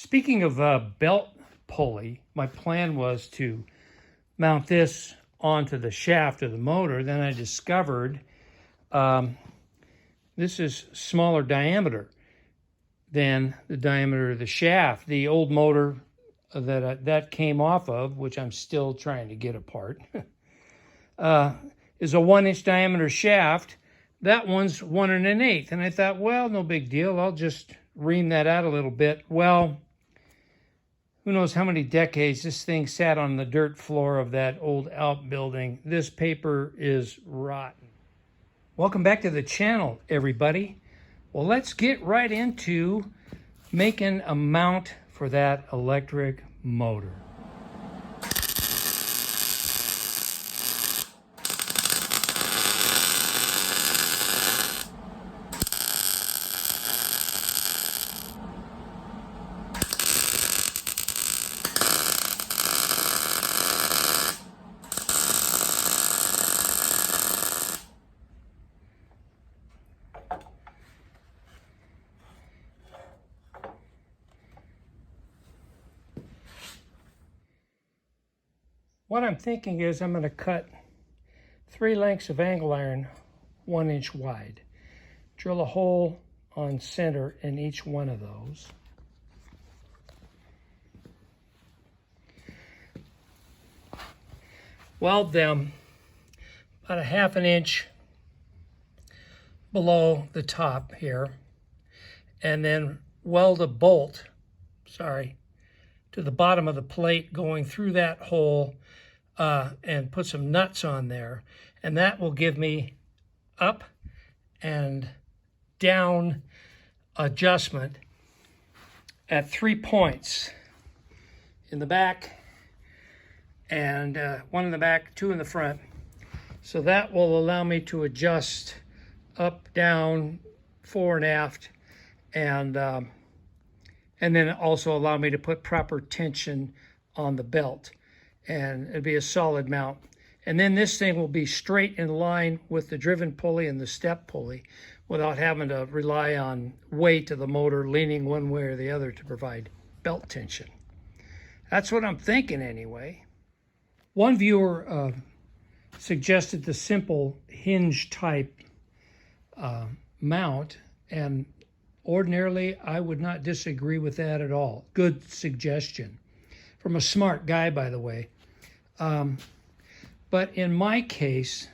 Speaking of belt pulley, my plan was to mount this onto the shaft of the motor. Then I discovered this is smaller diameter than the diameter of the shaft. The old motor that came off of, which I'm still trying to get apart, is a 1-inch diameter shaft. That one's 1 1/8. And I thought, well, no big deal. I'll just ream that out a little bit. Well, who knows how many decades this thing sat on the dirt floor of that old outbuilding. This paper is rotten. Welcome back to the channel, everybody. Well, let's get right into making a mount for that electric motor. What I'm thinking is I'm going to cut 3 lengths of angle iron 1 inch wide. Drill a hole on center in each one of those. Weld them about a 1/2 inch below the top here, and then weld a bolt, to the bottom of the plate going through that hole, and put some nuts on there, and that will give me up and down adjustment at 3 points in the back, and 1 in the back, 2 in the front. So that will allow me to adjust up, down, fore and aft, and then also allow me to put proper tension on the belt, and it'll be a solid mount. And then this thing will be straight in line with the driven pulley and the step pulley without having to rely on weight of the motor leaning one way or the other to provide belt tension. That's what I'm thinking anyway. One viewer suggested the simple hinge type mount, and ordinarily I would not disagree with that at all. Good suggestion from a smart guy, by the way. But in my case,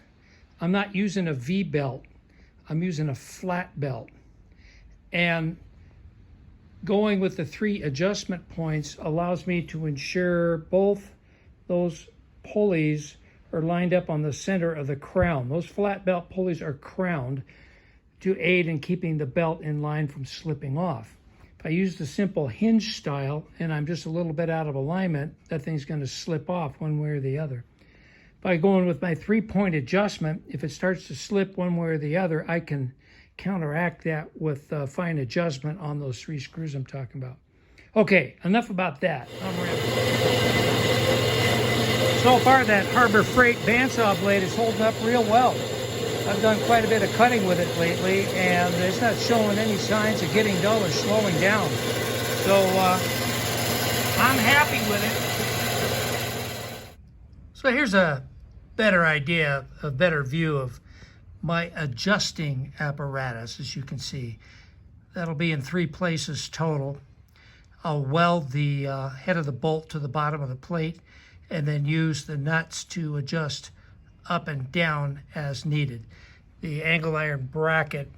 I'm not using a V-belt. I'm using a flat belt. And going with the 3 adjustment points allows me to ensure both those pulleys are lined up on the center of the crown. Those flat belt pulleys are crowned to aid in keeping the belt in line from slipping off. If I use the simple hinge style and I'm just a little bit out of alignment, that thing's going to slip off one way or the other. By going with my 3-point adjustment, if it starts to slip one way or the other, I can counteract that with fine adjustment on those 3 screws I'm talking about. Okay, enough about that. So far, that Harbor Freight bandsaw blade is holding up real well. I've done quite a bit of cutting with it lately, and it's not showing any signs of getting dull or slowing down. So I'm happy with it. So here's a better idea, a better view of my adjusting apparatus. As you can see, that'll be in 3 places total. I'll weld the head of the bolt to the bottom of the plate, and then use the nuts to adjust up and down as needed. The angle iron bracket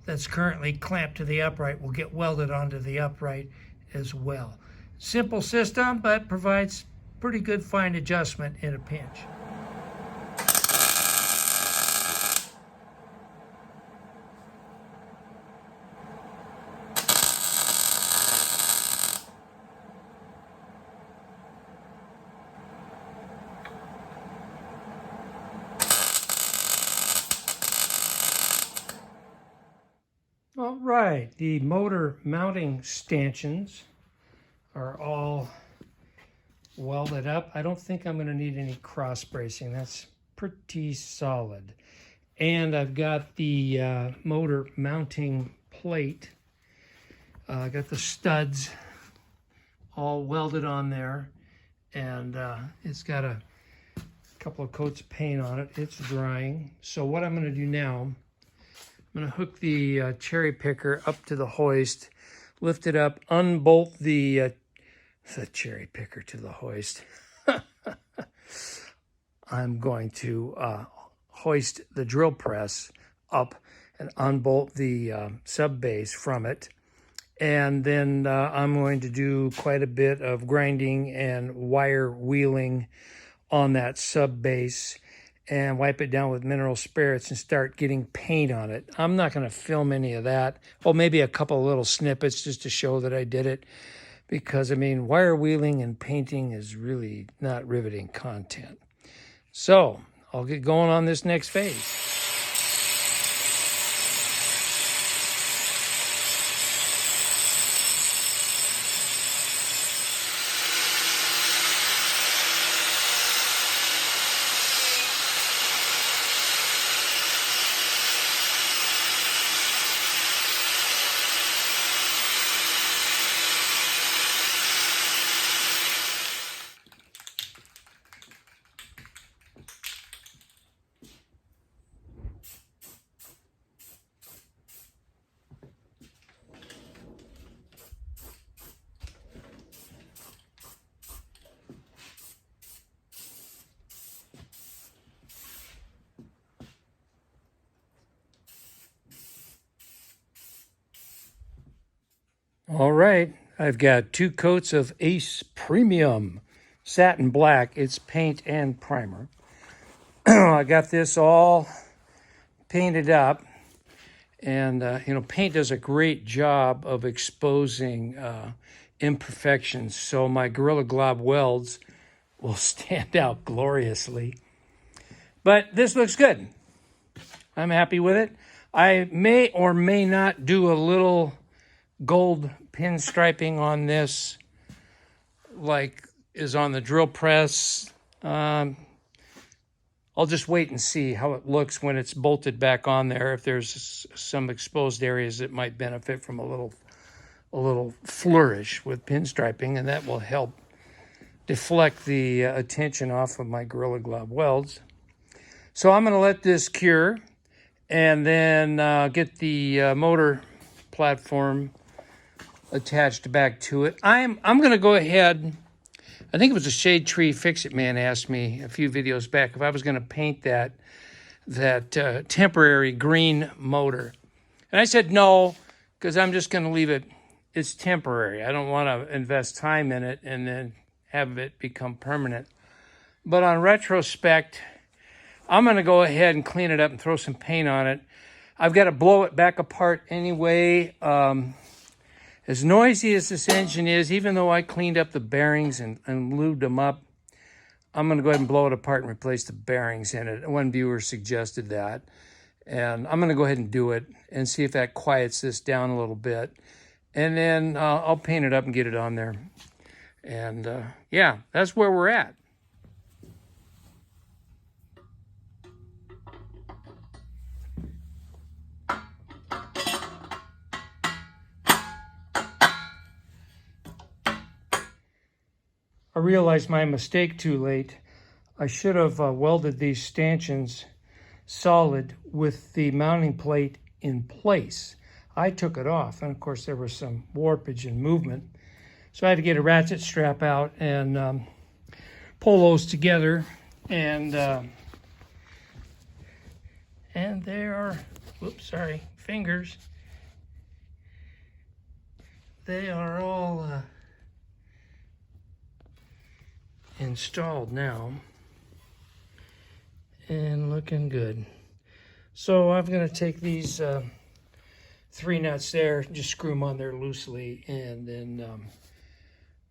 that's currently clamped to the upright will get welded onto the upright as well. Simple system, but provides pretty good fine adjustment in a pinch. All right, the motor mounting stanchions are all welded up. I don't think I'm going to need any cross bracing. That's pretty solid. And I've got the motor mounting plate. I got the studs all welded on there, and it's got a couple of coats of paint on it. It's drying. So what I'm going to do now, I'm going to hook the cherry picker up to the hoist, lift it up, unbolt the cherry picker to the hoist. I'm going to hoist the drill press up and unbolt the subbase from it. And then I'm going to do quite a bit of grinding and wire wheeling on that subbase and wipe it down with mineral spirits and start getting paint on it. I'm not going to film any of that. Well, maybe a couple of little snippets just to show that I did it. Because, I mean, wire wheeling and painting is really not riveting content. So, I'll get going on this next phase. All right, I've got 2 coats of Ace Premium Satin Black. It's paint and primer. I got this all painted up, and you know, paint does a great job of exposing imperfections, so my Gorilla Glob welds will stand out gloriously. But this looks good. I'm happy with it. I may or may not do a little gold pinstriping on this like is on the drill press. I'll just wait and see how it looks when it's bolted back on there. If there's some exposed areas that might benefit from a little flourish with pinstriping, and that will help deflect the attention off of my Gorilla Glob welds. So I'm going to let this cure and then get the motor platform attached back to it. I'm going to go ahead. I think it was a Shade Tree Fix-It Man asked me a few videos back if I was going to paint that temporary green motor. And I said no, because I'm just going to leave it. It's temporary. I don't want to invest time in it and then have it become permanent. But on retrospect, I'm going to go ahead and clean it up and throw some paint on it. I've got to blow it back apart anyway. As noisy as this engine is, even though I cleaned up the bearings and lubed them up, I'm going to go ahead and blow it apart and replace the bearings in it. One viewer suggested that. And I'm going to go ahead and do it and see if that quiets this down a little bit. And then I'll paint it up and get it on there. And yeah, that's where we're at. I realized my mistake too late. I should have welded these stanchions solid with the mounting plate in place. I took it off, and of course there was some warpage and movement. So I had to get a ratchet strap out and pull those together. And there are, whoops, sorry, fingers. They are all installed now and looking good. So I'm going to take these 3 nuts there, just screw them on there loosely, and then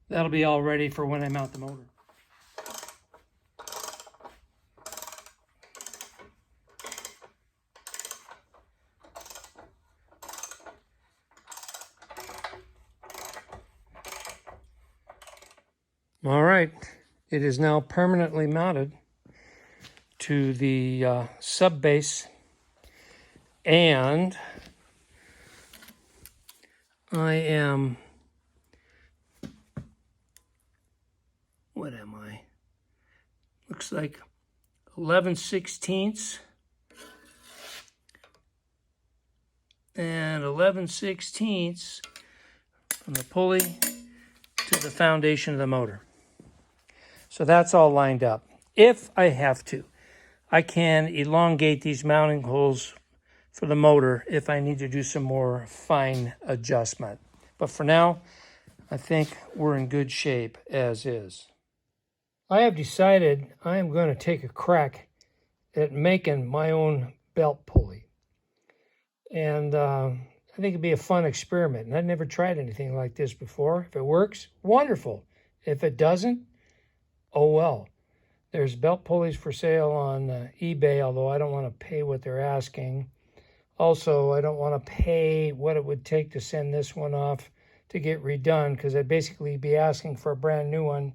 that'll be all ready for when I mount the motor. All right, it is now permanently mounted to the subbase, and I am what am I? Looks like 11/16 and 11/16 from the pulley to the foundation of the motor. So that's all lined up. If I have to, I can elongate these mounting holes for the motor if I need to do some more fine adjustment. But for now, I think we're in good shape as is. I have decided I am going to take a crack at making my own belt pulley. And I think it'd be a fun experiment. And I've never tried anything like this before. If it works, wonderful. If it doesn't, oh well. There's belt pulleys for sale on eBay, although I don't want to pay what they're asking. Also, I don't want to pay what it would take to send this one off to get redone, because I'd basically be asking for a brand new one.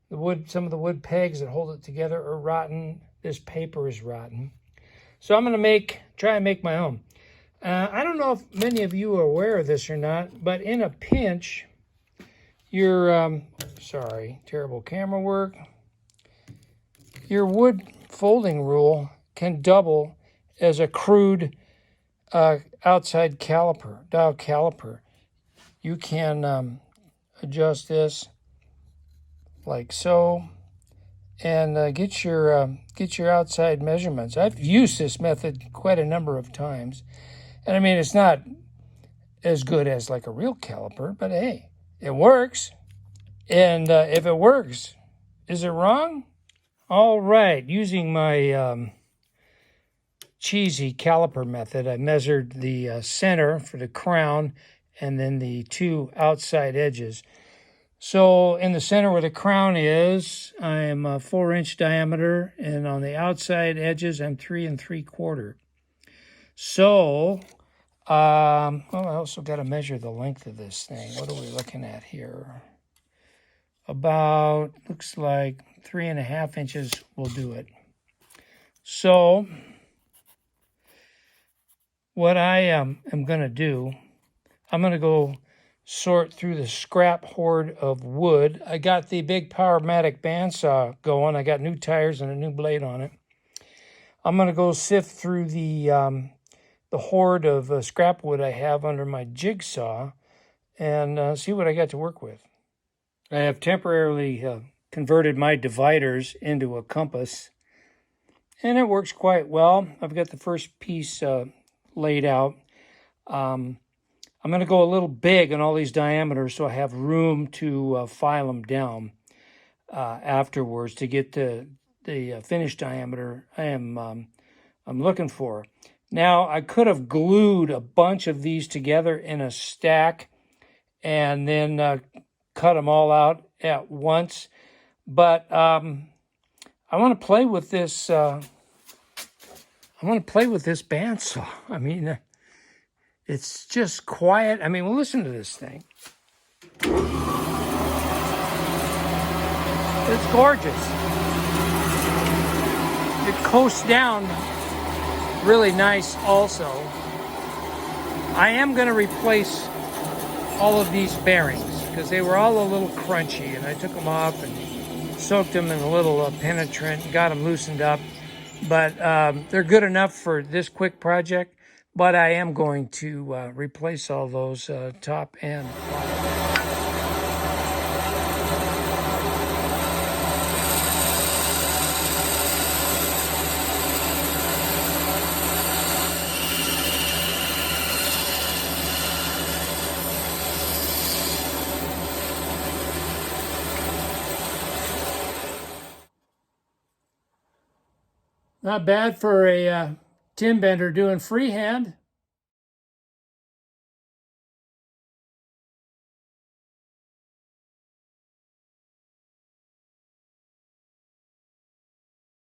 The wood, some of the wood pegs that hold it together are rotten. This paper is rotten. So I'm going to try and make my own. I don't know if many of you are aware of this or not, but in a pinch, your, sorry, terrible camera work. Your wood folding rule can double as a crude outside caliper, dial caliper. You can adjust this like so and get your outside measurements. I've used this method quite a number of times. And I mean, it's not as good as like a real caliper, but hey, it works. And if it works, is it wrong? All right, using my cheesy caliper method, I measured the center for the crown and then the two outside edges. So in the center where the crown is, I'm a 4-inch diameter, and on the outside edges, I'm 3 3/4. So, well, I also got to measure the length of this thing. What are we looking at here? About, looks like 3.5 inches will do it. So, what I am going to do, I'm going to go sort through the scrap hoard of wood. I got the big Powermatic bandsaw going. I got new tires and a new blade on it. I'm going to go sift through the hoard of scrap wood I have under my jigsaw and see what I got to work with. I have temporarily converted my dividers into a compass, and it works quite well. I've got the first piece laid out. I'm going to go a little big on all these diameters so I have room to file them down afterwards to get the finished diameter I'm looking for. Now, I could have glued a bunch of these together in a stack and then cut them all out at once, but I want to play with this. I want to play with this bandsaw. I mean, it's just quiet. I mean, well, listen to this thing. It's gorgeous. It coasts down really nice also. I am going to replace all of these bearings because they were all a little crunchy, and I took them off and soaked them in a little penetrant and got them loosened up. But they're good enough for this quick project. But I am going to replace all those top and bottom. Not bad for a tin bender doing freehand.